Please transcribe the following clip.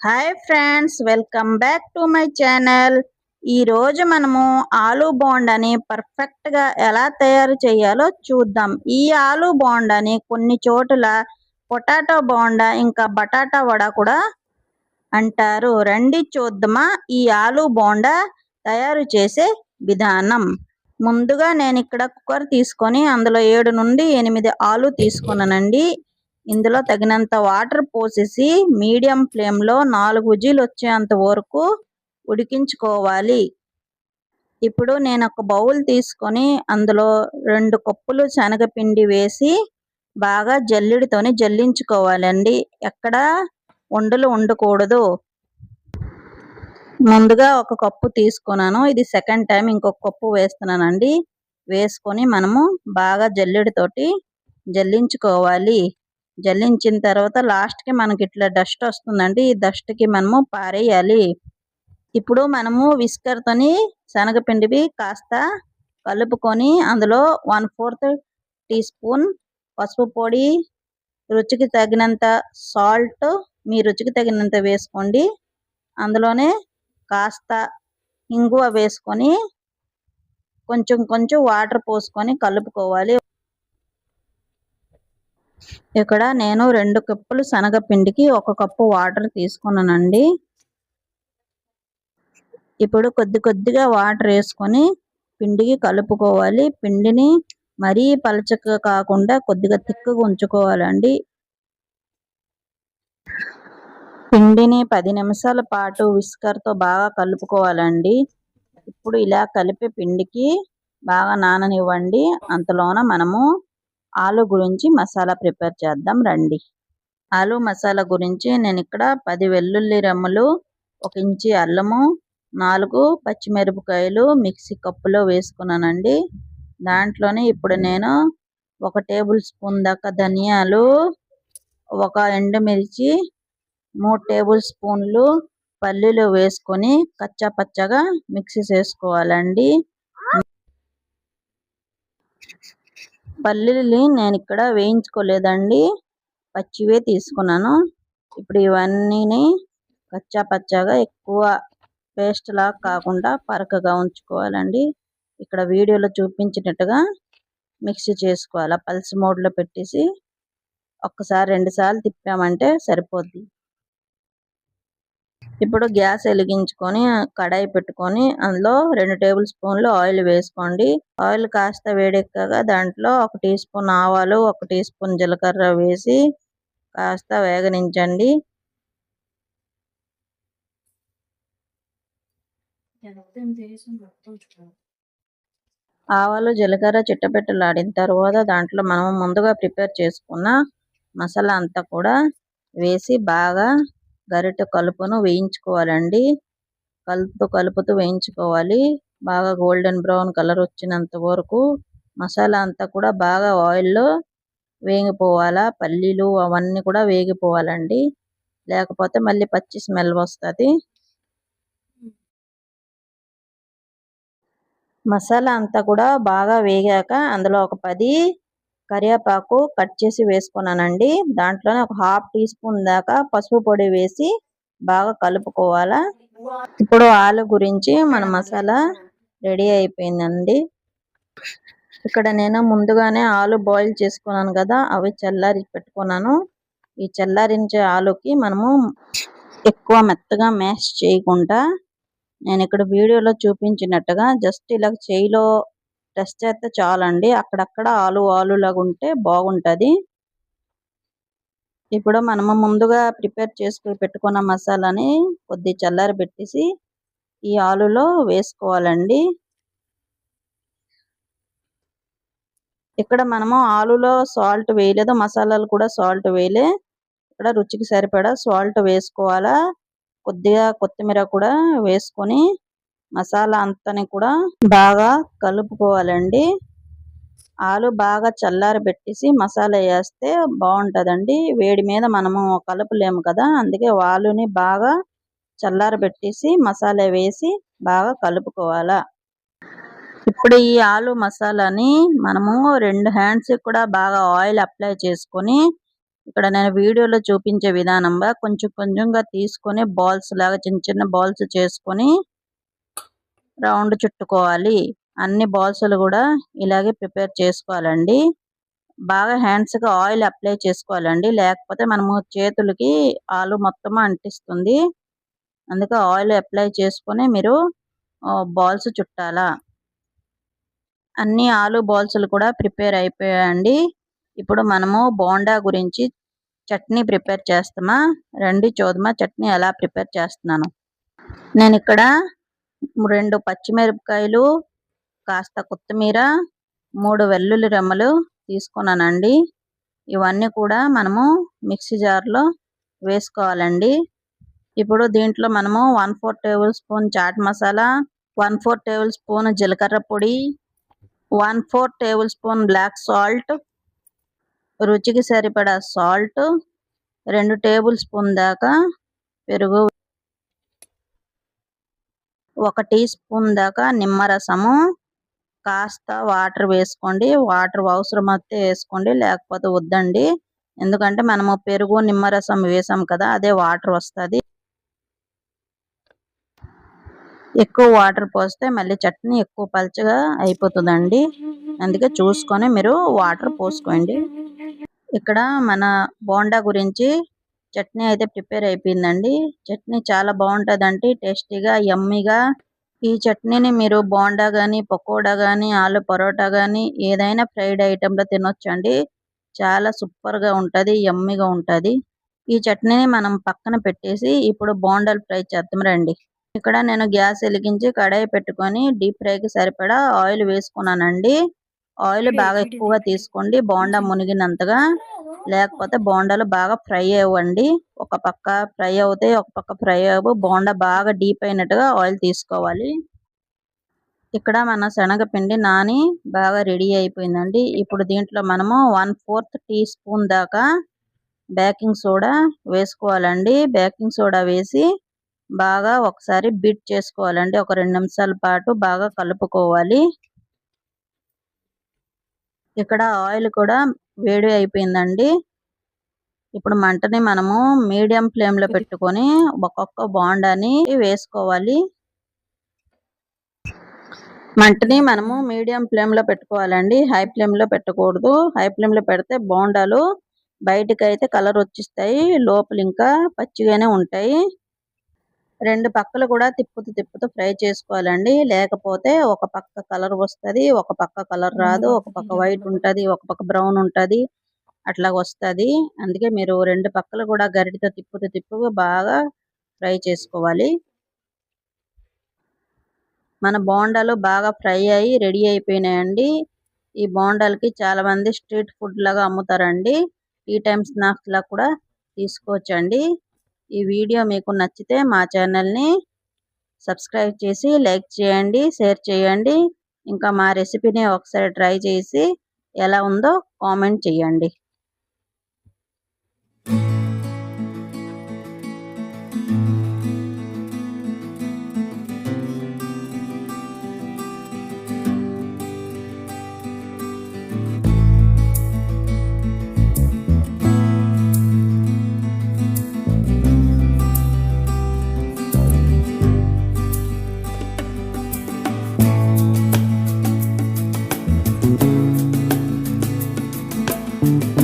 Hi friends, welcome back to my channel. ఈరోజు మనము ఆలూ బోండాని పర్ఫెక్ట్గా ఎలా తయారు చేయాలో చూద్దాం. ఈ ఆలూ బోండాని కొన్ని చోట్ల పొటాటో బోండా ఇంకా బటాటా వడ కూడా అంటారు. రండి చూద్దామా ఈ ఆలూ బోండా తయారు చేసే విధానం. ముందుగా నేను ఇక్కడ కుక్కర్ తీసుకొని అందులో 7 నుండి 8 ఆలు తీసుకున్నానండి. ఇందులో తగినంత వాటర్ పోసేసి మీడియం ఫ్లేమ్లో 4 విజిల్ వచ్చేంత వరకు ఉడికించుకోవాలి. ఇప్పుడు నేను ఒక బౌల్ తీసుకొని అందులో 2 కప్పులు శనగపిండి వేసి బాగా జల్లెడతోని జల్లించుకోవాలండి. ఎక్కడ ఉండలు ఉండకూడదు. ముందుగా ఒక కప్పు తీసుకున్నాను, ఇది సెకండ్ టైం ఇంకొక కప్పు వేస్తున్నానండి. వేసుకొని మనము బాగా జల్లెడతోటి జల్లించుకోవాలి. జల్లించిన తర్వాత లాస్ట్కి మనకి ఇట్లా డస్ట్ వస్తుందండి. ఈ డస్ట్కి మనము పారేయాలి. ఇప్పుడు మనము విస్కర్తోని శనగపిండివి కాస్త కలుపుకొని అందులో 1/4 టీ స్పూన్ పసుపు పొడి, రుచికి తగినంత సాల్ట్ మీ రుచికి తగినంత వేసుకోండి. అందులోనే కాస్త ఇంగువ వేసుకొని కొంచెం కొంచెం వాటర్ పోసుకొని కలుపుకోవాలి. ఇక్కడ నేను 2 కప్పులు శనగపిండికి 1 కప్పు వాటర్ తీసుకున్నానండి. ఇప్పుడు కొద్ది కొద్దిగా వాటర్ వేసుకొని పిండికి కలుపుకోవాలి. పిండిని మరీ పలచగా కాకుండా కొద్దిగా తిక్కుగా ఉంచుకోవాలండి. పిండిని 10 నిమిషాల పాటు విస్కర్తో బాగా కలుపుకోవాలండి. ఇప్పుడు ఇలా కలిపే పిండికి బాగా నాననివ్వండి. అంతలోన మనము ఆలు గురించి మసాలా ప్రిపేర్ చేద్దాం రండి. ఆలు మసాలా గురించి నేను ఇక్కడ 10 వెల్లుల్లి రెమ్మలు, 1 ఇంచి అల్లము, 4 పచ్చిమిరపకాయలు మిక్సీ కప్పులో వేసుకున్నానండి. దాంట్లోనే ఇప్పుడు నేను 1 టేబుల్ స్పూన్ దాకా ధనియాలు, 1 ఎండుమిర్చి, 3 టేబుల్ స్పూన్లు పల్లీలు వేసుకొని కచ్చా పచ్చగా మిక్సీ చేసుకోవాలండి. పల్లీలు నేను ఇక్కడ వేయించుకోలేదండి, పచ్చివే తీసుకున్నాను. ఇప్పుడు ఇవన్నీ కచ్చా పచ్చగా ఎక్కువ పేస్ట్ లాగా కాకుండా పరకగా ఉంచుకోవాలండి. ఇక్కడ వీడియోలో చూపించినట్టుగా మిక్సీ చేసుకోవాలి. పల్స్ మోడ్లో పెట్టేసి ఒక్కసారి 2 సార్లు తిప్పామంటే సరిపోద్ది. ఇప్పుడు గ్యాస్ వెలిగించుకొని కడాయి పెట్టుకొని అందులో 2 టేబుల్ స్పూన్లు ఆయిల్ వేసుకోండి. ఆయిల్ కాస్త వేడెక్కాక దాంట్లో 1 టీ స్పూన్ ఆవాలు, 1 టీ స్పూన్ జీలకర్ర వేసి కాస్త వేగనించండి. ఆవాలు జీలకర్ర చిట్టపెట్టలాడిన తర్వాత దాంట్లో మనం ముందుగా ప్రిపేర్ చేసుకున్న మసాలా అంతా కూడా వేసి బాగా గరిటె కలుపును వేయించుకోవాలండి. కలుపుతూ వేయించుకోవాలి. బాగా గోల్డెన్ బ్రౌన్ కలర్ వచ్చినంత వరకు మసాలా అంతా కూడా బాగా ఆయిల్లో వేగిపోవాలా. పల్లీలు అవన్నీ కూడా వేగిపోవాలండి, లేకపోతే మళ్ళీ పచ్చి స్మెల్ వస్తుంది. మసాలా అంతా కూడా బాగా వేగాక అందులో ఒక 10 కరివేపాకు కట్ చేసి వేసుకున్నానండి. దాంట్లోనే ఒక 1/2 టీ స్పూన్ దాకా పసుపు పొడి వేసి బాగా కలుపుకోవాలా. ఇప్పుడు ఆలు గురించి మన మసాలా రెడీ అయిపోయిందండి. ఇక్కడ నేను ముందుగానే ఆలు బాయిల్ చేసుకున్నాను కదా, అవి చల్లారి పెట్టుకున్నాను. ఈ చల్లారించే ఆలుకి మనము ఎక్కువ మెత్తగా మ్యాష్ చేయకుండా నేను ఇక్కడ వీడియోలో చూపించినట్టుగా జస్ట్ ఇలా చేయిలో టెస్ట్ చేస్తే చాలండి. అక్కడక్కడ ఆలు లాగా ఉంటే బాగుంటుంది. ఇప్పుడు మనము ముందుగా ప్రిపేర్ చేసుకుని పెట్టుకున్న మసాలాని కొద్ది చల్లారి పెట్టేసి ఈ ఆలులో వేసుకోవాలండి. ఇక్కడ మనము ఆలులో సాల్ట్ వేయలేదు, మసాలాలు కూడా సాల్ట్ వేయలే. ఇక్కడ రుచికి సరిపడా సాల్ట్ వేసుకోవాలా. కొద్దిగా కొత్తిమీర కూడా వేసుకొని మసాలా అంతని కూడా బాగా కలుపుకోవాలండి. ఆలు బాగా చల్లారి పెట్టేసి మసాలా వేస్తే బాగుంటుందండి. వేడి మీద మనము కలపలేము కదా, అందుకే ఆలుని బాగా చల్లారి పెట్టేసి మసాలా వేసి బాగా కలుపుకోవాలా. ఇప్పుడు ఈ ఆలు మసాలాని మనము 2 హ్యాండ్స్ కూడా బాగా ఆయిల్ అప్లై చేసుకొని ఇక్కడ నేను వీడియోలో చూపించే విధానంగా కొంచెం కొంచెంగా తీసుకొని బాల్స్ లాగా చిన్న చిన్న బాల్స్ చేసుకొని రౌండ్ చుట్టుకోవాలి. అన్ని బాల్స్‌లు కూడా ఇలాగే ప్రిపేర్ చేసుకోవాలండి. బాగా హ్యాండ్స్‌కి ఆయిల్ అప్లై చేసుకోవాలండి. లేకపోతే మనము చేతులకి ఆలు మొత్తం అంటిస్తుంది. అందుకే ఆయిల్ అప్లై చేసుకొని మీరు బాల్స్ చుట్టాలా. అన్ని ఆలు బాల్స్‌లు కూడా ప్రిపేర్ అయిపోయాయండి. ఇప్పుడు మనము బోండా గురించి చట్నీ ప్రిపేర్ చేస్తామా. రండి చూద్దామా చట్నీ ఎలా ప్రిపేర్ చేస్తున్నాను. నేను ఇక్కడ 2 పచ్చిమిరపకాయలు, కాస్త కొత్తిమీర, 3 వెల్లుల్లి రెమ్మలు తీసుకున్నానండి. ఇవన్నీ కూడా మనము మిక్సీ జార్‌లో వేసుకోవాలండి. ఇప్పుడు దీంట్లో మనము 1/4 tablespoon chaat masala, 1/4 tablespoon జీలకర్ర పొడి, 1/4 టేబుల్ స్పూన్ బ్లాక్ సాల్ట్, రుచికి సరిపడా సాల్ట్, 2 టేబుల్ స్పూన్ దాకా పెరుగు, 1 టీ స్పూన్ దాకా నిమ్మరసము, కాస్త వాటర్ వేసుకోండి. వాటర్ అవసరమైతే వేసుకోండి, లేకపోతే వద్దండి. ఎందుకంటే మనము పెరుగు నిమ్మరసం వేసాం కదా, అదే వాటర్ వస్తుంది. ఎక్కువ వాటర్ పోస్తే మళ్ళీ చట్నీ ఎక్కువ పల్చగా అయిపోతుందండి. అందుకే చూసుకొని మీరు వాటర్ పోసుకోండి. ఇక్కడ మన బోండా గురించి చట్నీ అయితే ప్రిపేర్ అయిపోయిందండి. చట్నీ చాలా బాగుంటుందండి, టేస్టీగా యమ్మీగా. ఈ చట్నీని మీరు బోండా కానీ, పకోడా కానీ, ఆలు పరోటా కానీ ఏదైనా ఫ్రైడ్ ఐటెంలో తినొచ్చండి. చాలా సూపర్గా ఉంటుంది, యమ్మీగా ఉంటుంది. ఈ చట్నీని మనం పక్కన పెట్టేసి ఇప్పుడు బోండాలు ఫ్రై చేద్దాం రండి. ఇక్కడ నేను గ్యాస్ వెలిగించి కడాయి పెట్టుకొని డీప్ ఫ్రైకి సరిపడా ఆయిల్ వేసుకున్నానండి. ఆయిల్ బాగా ఎక్కువగా తీసుకోండి, బోండా మునిగినంతగా. లేకపోతే బోండాలు బాగా ఫ్రై అవ్వండి. ఒక పక్క ఫ్రై అవుతాయి, ఒక పక్క ఫ్రై అవ్వవు. బోండా బాగా డీప్ అయినట్టుగా ఆయిల్ తీసుకోవాలి. ఇక్కడ మన శనగపిండి నాని బాగా రెడీ అయిపోయిందండి. ఇప్పుడు దీంట్లో మనము 1/4 టీ స్పూన్ దాకా బేకింగ్ సోడా వేసుకోవాలండి. బేకింగ్ సోడా వేసి బాగా ఒకసారి బీట్ చేసుకోవాలండి. ఒక 2 నిమిషాల పాటు బాగా కలుపుకోవాలి. ఇక్కడ ఆయిల్ కూడా వేడి అయిపోయిందండి. ఇప్పుడు మంటని మనము మీడియం ఫ్లేమ్లో పెట్టుకొని ఒక్కొక్క బోండాని వేసుకోవాలి. మంటని మనము మీడియం ఫ్లేమ్లో పెట్టుకోవాలండి, హై ఫ్లేమ్లో పెట్టకూడదు. హై ఫ్లేమ్లో పెడితే బోండాలు బయటకు అయితే కలర్ వచ్చేస్తాయి, లోపల ఇంకా పచ్చిగానే ఉంటాయి. 2 పక్కలు కూడా తిప్పుతూ ఫ్రై చేసుకోవాలండి. లేకపోతే ఒక పక్క కలర్ వస్తుంది, ఒక పక్క కలర్ రాదు. ఒక పక్క వైట్ ఉంటుంది, ఒక పక్క బ్రౌన్ ఉంటుంది, అట్లా వస్తుంది. అందుకే మీరు 2 పక్కలు కూడా గరిటతో తిప్పుతూ బాగా ఫ్రై చేసుకోవాలి. మన బోండాలు బాగా ఫ్రై అయ్యి రెడీ అయిపోయినాయండి. ఈ బోండాలకి చాలా మంది స్ట్రీట్ ఫుడ్ లాగా అమ్ముతారండి. టీ టైమ్ స్నాక్స్ లా కూడా తీసుకోవచ్చండి. ఈ వీడియో మీకు నచ్చితే మా ఛానల్ని సబ్స్క్రైబ్ చేసి లైక్ చేయండి, షేర్ చేయండి. ఇంకా మా రెసిపీని ఒకసారి ట్రై చేసి ఎలా ఉందో కామెంట్ చేయండి. Thank you.